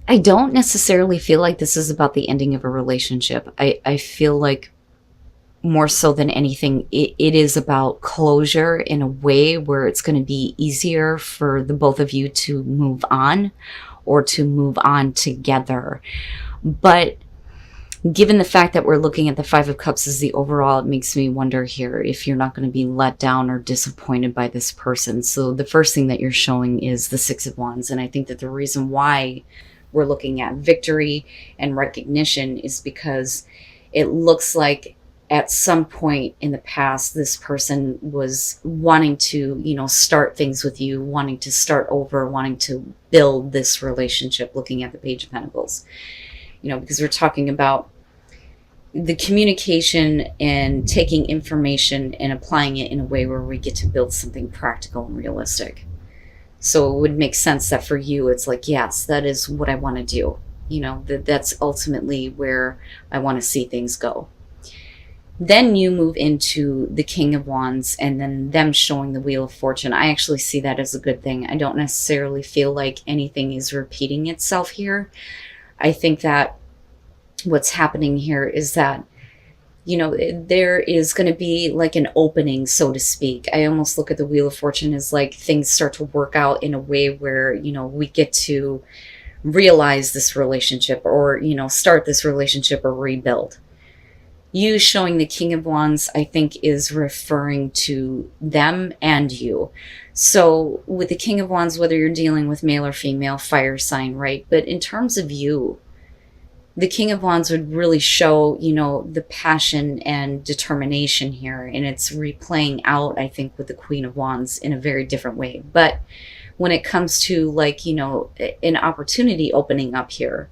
I don't necessarily feel like this is about the ending of a relationship. I feel like more so than anything, it is about closure in a way where it's going to be easier for the both of you to move on or to move on together. But given the fact that we're looking at the Five of Cups as the overall, it makes me wonder here if you're not going to be let down or disappointed by this person. So the first thing that you're showing is the Six of Wands. And I think that the reason why we're looking at victory and recognition is because it looks like at some point in the past, this person was wanting to, start things with you, wanting to start over, wanting to build this relationship, looking at the Page of Pentacles. Because we're talking about the communication and taking information and applying it in a way where we get to build something practical and realistic. So it would make sense that for you, it's like, yes, that is what I want to do. That's ultimately where I want to see things go. Then you move into the King of Wands and then them showing the Wheel of Fortune. I actually see that as a good thing. I don't necessarily feel like anything is repeating itself here. I think that what's happening here is that, there is going to be like an opening, so to speak. I almost look at the Wheel of Fortune as like things start to work out in a way where, we get to realize this relationship or, start this relationship or rebuild. You showing the King of Wands, I think, is referring to them and you. So with the King of Wands, whether you're dealing with male or female, fire sign, right? But in terms of you, the King of Wands would really show, the passion and determination here. And it's replaying out, I think, with the Queen of Wands in a very different way. But when it comes to like, an opportunity opening up here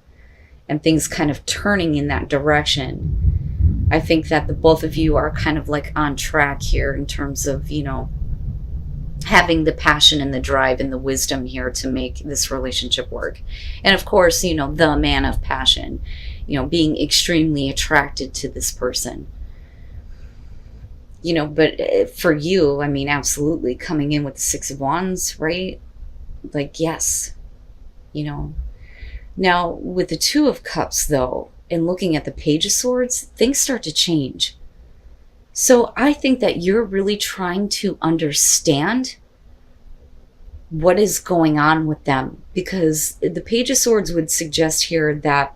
and things kind of turning in that direction, I think that the both of you are kind of like on track here in terms of, having the passion and the drive and the wisdom here to make this relationship work. And of course, the man of passion, being extremely attracted to this person. But for you, I mean, absolutely coming in with the Six of Wands, right? Like, yes, Now, with the Two of Cups, though, and looking at the Page of Swords, things start to change. So I think that you're really trying to understand what is going on with them, because the Page of Swords would suggest here that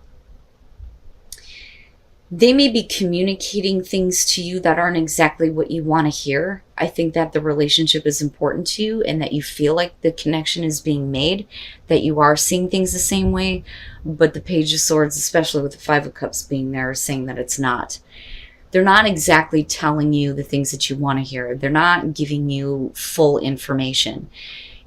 they may be communicating things to you that aren't exactly what you want to hear. I think that the relationship is important to you and that you feel like the connection is being made, that you are seeing things the same way. But the Page of Swords, especially with the Five of Cups being there, is saying that it's not. They're not exactly telling you the things that you want to hear. They're not giving you full information.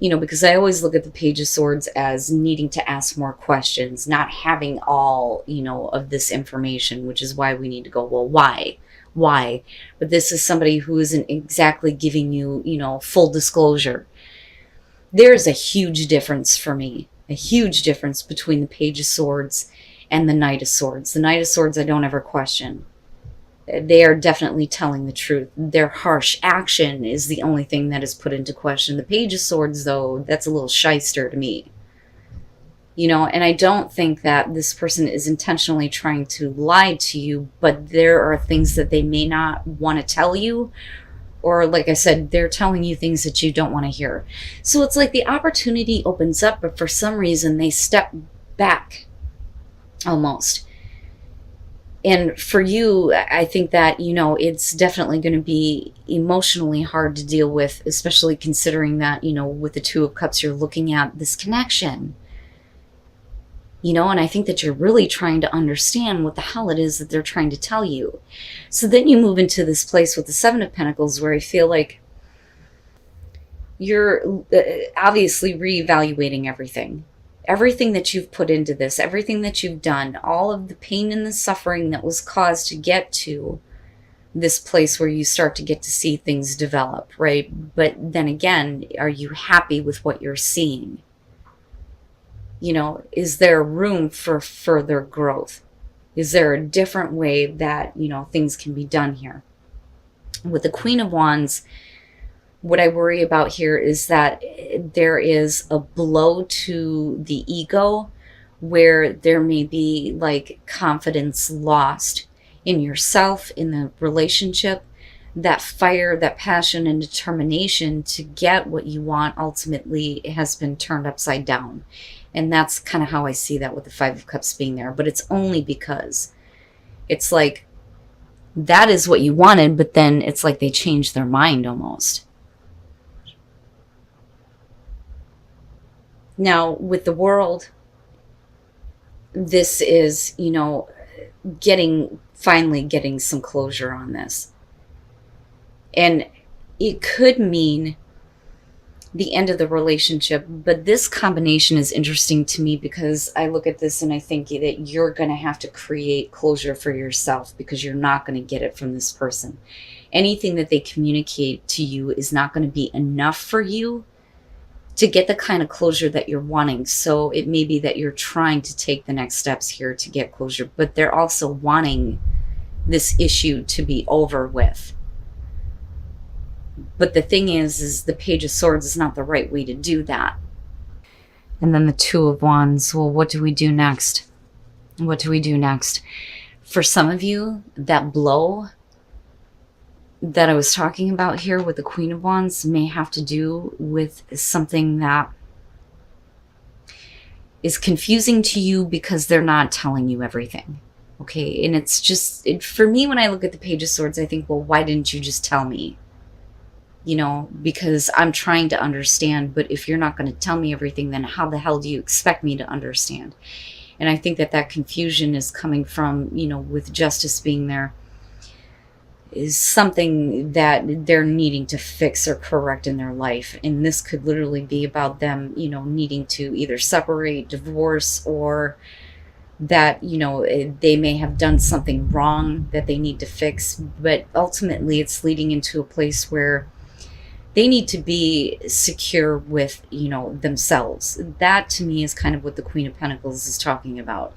Because I always look at the Page of Swords as needing to ask more questions, not having all, of this information, which is why we need to go, well, why? Why? But this is somebody who isn't exactly giving you, full disclosure. There's a huge difference for me, a huge difference between the Page of Swords and the Knight of Swords. The Knight of Swords, I don't ever question. They are definitely telling the truth. Their harsh action is the only thing that is put into question. The Page of Swords, though, that's a little shyster to me. And I don't think that this person is intentionally trying to lie to you, but there are things that they may not want to tell you. Or like I said, they're telling you things that you don't want to hear. So it's like the opportunity opens up, but for some reason they step back almost. And for you, I think that, it's definitely going to be emotionally hard to deal with, especially considering that, with the Two of Cups, you're looking at this connection. And I think that you're really trying to understand what the hell it is that they're trying to tell you. So then you move into this place with the Seven of Pentacles where I feel like you're obviously reevaluating everything. Everything that you've put into this, everything that you've done, all of the pain and the suffering that was caused to get to this place where you start to get to see things develop, right? But then again, are you happy with what you're seeing? Is there room for further growth? Is there a different way that, things can be done here? With the Queen of Wands, what I worry about here is that there is a blow to the ego where there may be like confidence lost in yourself, in the relationship. That fire, that passion and determination to get what you want ultimately has been turned upside down. And that's kind of how I see that with the Five of Cups being there. But it's only because it's like that is what you wanted, but then it's like they changed their mind almost. Now, with the World, this is, finally getting some closure on this. And it could mean the end of the relationship, but this combination is interesting to me because I look at this and I think that you're going to have to create closure for yourself because you're not going to get it from this person. Anything that they communicate to you is not going to be enough for you to get the kind of closure that you're wanting. So it may be that you're trying to take the next steps here to get closure, but they're also wanting this issue to be over with. But the thing is the Page of Swords is not the right way to do that. And then the Two of Wands. Well, what do we do next? What do we do next? For some of you, that blow that I was talking about here with the Queen of Wands may have to do with something that is confusing to you because they're not telling you everything. Okay, and it's just, for me, when I look at the Page of Swords, I think, well, why didn't you just tell me? Because I'm trying to understand, but if you're not going to tell me everything, then how the hell do you expect me to understand? And I think that confusion is coming from, with Justice being there, is something that they're needing to fix or correct in their life. And this could literally be about them, needing to either separate, divorce, or that, they may have done something wrong that they need to fix. But ultimately, it's leading into a place where they need to be secure with, themselves. That to me is kind of what the Queen of Pentacles is talking about.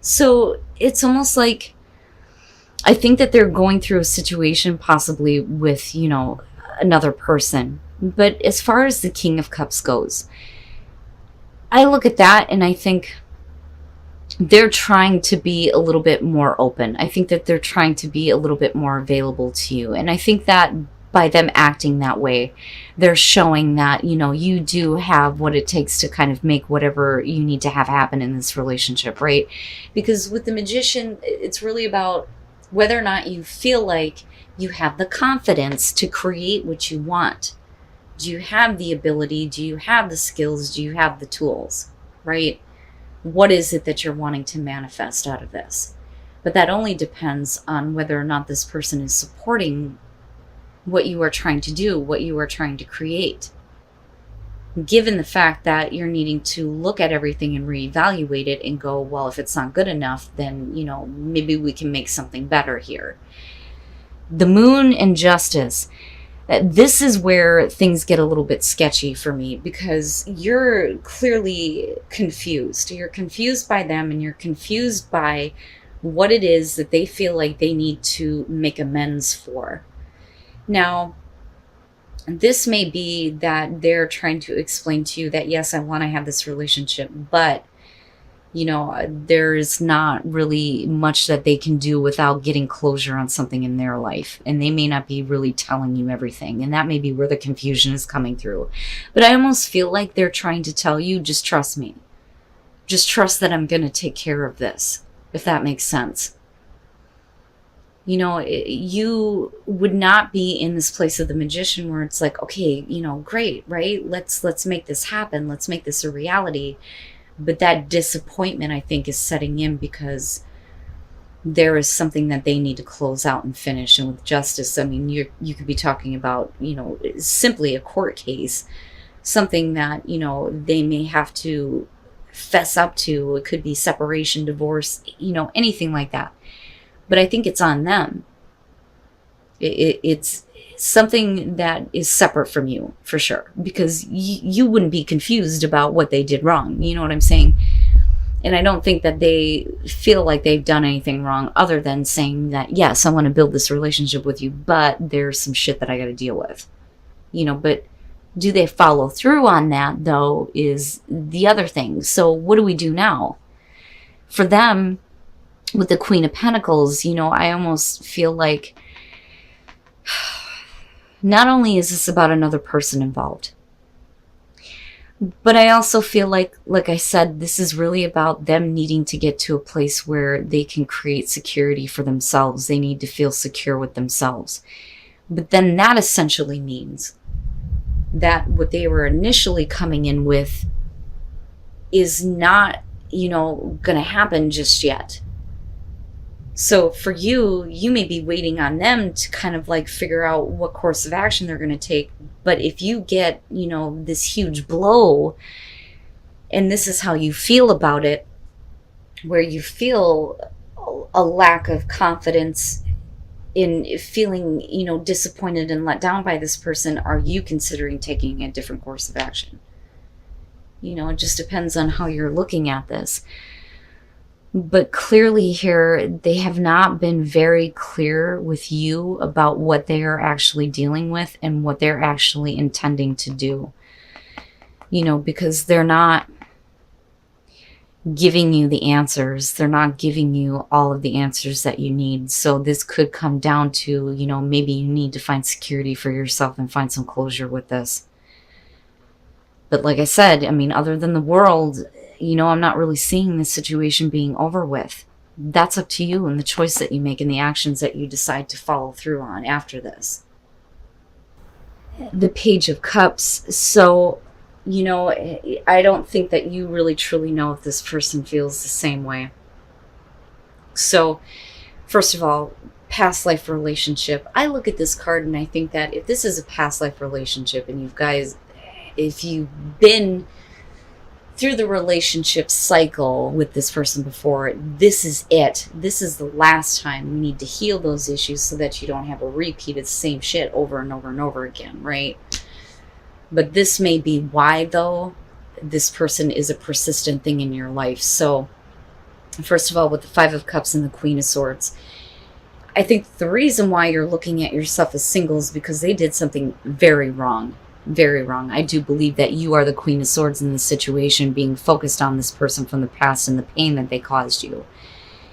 So it's almost like, I think that they're going through a situation possibly with, another person. But as far as the King of Cups goes, I look at that and I think they're trying to be a little bit more open. I think that they're trying to be a little bit more available to you. And I think that by them acting that way, they're showing that, you do have what it takes to kind of make whatever you need to have happen in this relationship, right? Because with the Magician, it's really about whether or not you feel like you have the confidence to create what you want. Do you have the ability? Do you have the skills? Do you have the tools, right? What is it that you're wanting to manifest out of this? But that only depends on whether or not this person is supporting what you are trying to do, what you are trying to create. Given the fact that you're needing to look at everything and reevaluate it and go, well, if it's not good enough, then, maybe we can make something better here. The Moon and Justice. This is where things get a little bit sketchy for me because you're clearly confused. You're confused by them and you're confused by what it is that they feel like they need to make amends for. Now, this may be that they're trying to explain to you that, yes, I want to have this relationship, but, there's not really much that they can do without getting closure on something in their life. And they may not be really telling you everything. And that may be where the confusion is coming through. But I almost feel like they're trying to tell you, just trust me. Just trust that I'm going to take care of this, if that makes sense. You would not be in this place of the Magician where it's like, okay, great, right? Let's make this happen. Let's make this a reality. But that disappointment, I think, is setting in because there is something that they need to close out and finish. And with Justice, I mean, you could be talking about, simply a court case, something that, they may have to fess up to. It could be separation, divorce, anything like that. But I think it's on them. It's something that is separate from you, for sure. Because you wouldn't be confused about what they did wrong. You know what I'm saying? And I don't think that they feel like they've done anything wrong other than saying that, yes, I want to build this relationship with you, but there's some shit that I got to deal with. But do they follow through on that, though, is the other thing. So what do we do now? For them, with the Queen of Pentacles, I almost feel like not only is this about another person involved, but I also feel like I said, this is really about them needing to get to a place where they can create security for themselves. They need to feel secure with themselves. But then that essentially means that what they were initially coming in with is not, going to happen just yet. So for you may be waiting on them to kind of like figure out what course of action they're going to take. But if you get, this huge blow, and this is how you feel about it, where you feel a lack of confidence in feeling, disappointed and let down by this person, are you considering taking a different course of action? It just depends on how you're looking at this. But clearly here, they have not been very clear with you about what they are actually dealing with and what they're actually intending to do. Because they're not giving you the answers. They're not giving you all of the answers that you need. So this could come down to, maybe you need to find security for yourself and find some closure with this. But like I said, other than the world, I'm not really seeing this situation being over with. That's up to you and the choice that you make and the actions that you decide to follow through on after this. The Page of Cups. So, I don't think that you really truly know if this person feels the same way. So, first of all, past life relationship. I look at this card and I think that if this is a past life relationship and if you've been through the relationship cycle with this person before, this is it. This is the last time you need to heal those issues so that you don't have a repeat of the same shit over and over and over again, right? But this may be why, though, this person is a persistent thing in your life. So, first of all, with the Five of Cups and the Queen of Swords, I think the reason why you're looking at yourself as single is because they did something very wrong. Very wrong. I do believe that you are the Queen of Swords in this situation, being focused on this person from the past and the pain that they caused you.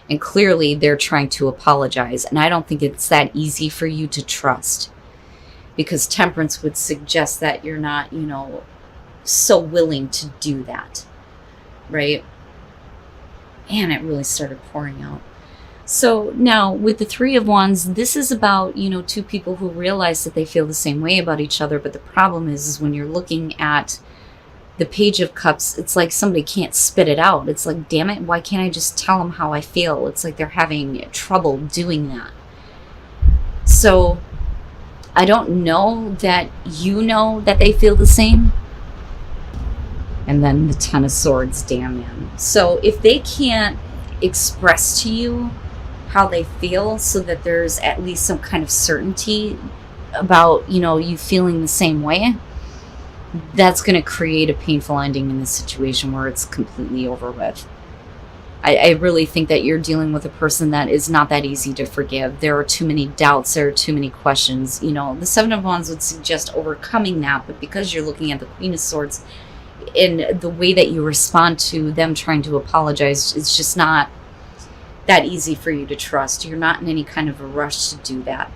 And clearly they're trying to apologize. And I don't think it's that easy for you to trust. Because Temperance would suggest that you're not, so willing to do that. Right? And it really started pouring out. So now with the Three of Wands, this is about, two people who realize that they feel the same way about each other. But the problem is when you're looking at the Page of Cups, it's like somebody can't spit it out. It's like, damn it, why can't I just tell them how I feel? It's like they're having trouble doing that. So I don't know that you know that they feel the same. And then the Ten of Swords, damn man. So if they can't express to you how they feel so that there's at least some kind of certainty about, you feeling the same way, that's going to create a painful ending in this situation where it's completely over with. I really think that you're dealing with a person that is not that easy to forgive. There are too many doubts. There are too many questions. The Seven of Wands would suggest overcoming that, but because you're looking at the Queen of Swords, in the way that you respond to them trying to apologize, it's just not that easy for you to trust. You're not in any kind of a rush to do that.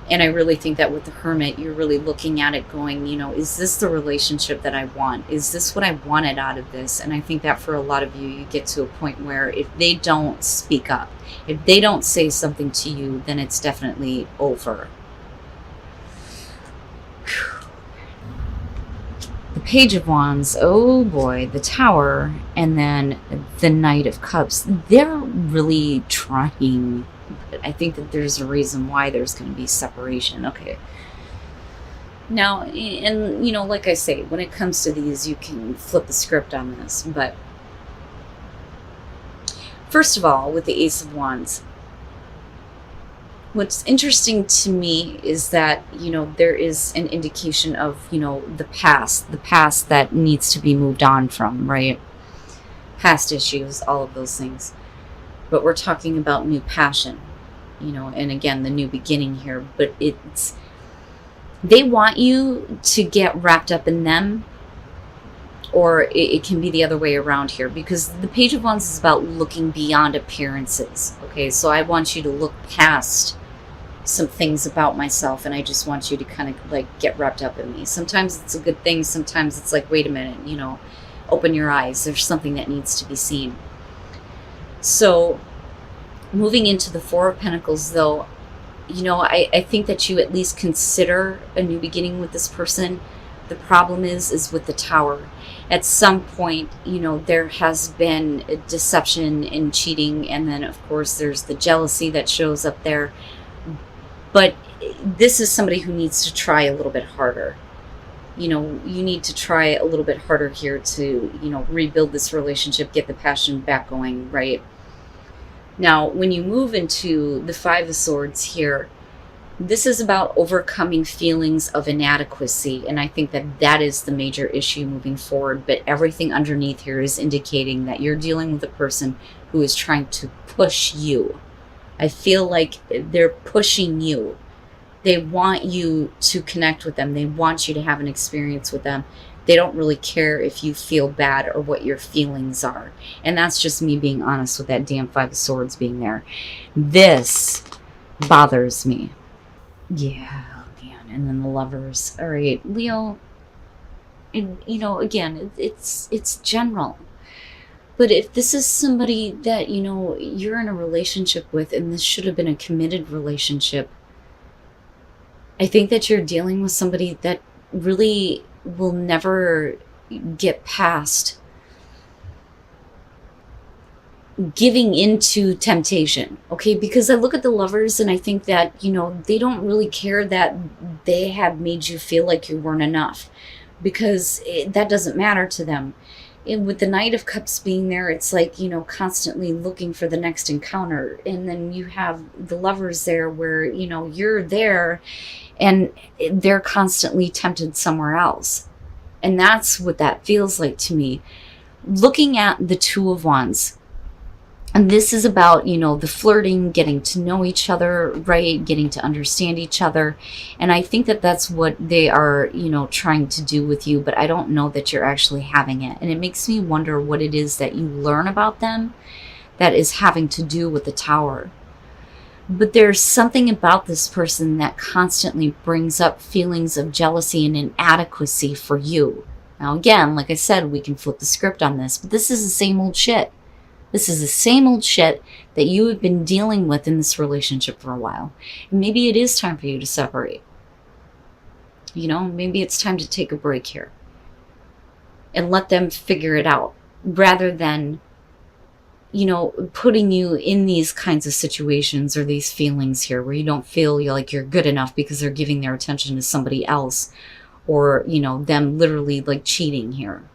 And I really think that with the Hermit, you're really looking at it going, is this the relationship that I want? Is this what I wanted out of this? And I think that for a lot of you, you get to a point where if they don't speak up, if they don't say something to you, then it's definitely over. The Page of Wands, oh boy, the Tower, and then the Knight of Cups. They're really trying, but I think that there's a reason why there's going to be separation. Okay. Now, and like I say, when it comes to these, you can flip the script on this, but first of all, with the Ace of Wands, what's interesting to me is that, there is an indication of, the past that needs to be moved on from, right? Past issues, all of those things. But we're talking about new passion, and again, the new beginning here. But they want you to get wrapped up in them Or it can be the other way around here, because the Page of Wands is about looking beyond appearances. Okay, so I want you to look past some things about myself, and I just want you to kind of like get wrapped up in me. Sometimes it's a good thing, sometimes it's like, wait a minute, open your eyes, there's something that needs to be seen. So moving into the Four of Pentacles, though, I think that you at least consider a new beginning with this person. The problem is with the Tower. At some point, there has been a deception and cheating, and then of course there's the jealousy that shows up there. But this is somebody who needs to try a little bit harder. You need to try a little bit harder here to, rebuild this relationship, get the passion back going, right? Now, when you move into the Five of Swords here, this is about overcoming feelings of inadequacy, and I think that that is the major issue moving forward. But everything underneath here is indicating that you're dealing with a person who is trying to push you. I feel like they're pushing you. They want you to connect with them. They want you to have an experience with them. They don't really care if you feel bad or what your feelings are. And that's just me being honest with that damn Five of Swords being there. This bothers me. Yeah, man. And then the Lovers. All right, Leo. And, again, it's general. But if this is somebody that, you're in a relationship with, and this should have been a committed relationship, I think that you're dealing with somebody that really will never get past giving into temptation. Okay, because I look at the Lovers and I think that, they don't really care that they have made you feel like you weren't enough, because that doesn't matter to them. And with the Knight of Cups being there, it's like, constantly looking for the next encounter. And then you have the Lovers there where, you're there and they're constantly tempted somewhere else. And that's what that feels like to me. Looking at the Two of Wands, and this is about, the flirting, getting to know each other, right? Getting to understand each other. And I think that that's what they are, trying to do with you, but I don't know that you're actually having it. And it makes me wonder what it is that you learn about them that is having to do with the Tower. But there's something about this person that constantly brings up feelings of jealousy and inadequacy for you. Now, again, like I said, we can flip the script on this, but this is the same old shit. This is the same old shit that you have been dealing with in this relationship for a while. And maybe it is time for you to separate. Maybe it's time to take a break here and let them figure it out, rather than, putting you in these kinds of situations or these feelings here where you don't feel like you're good enough because they're giving their attention to somebody else, or, them literally like cheating here.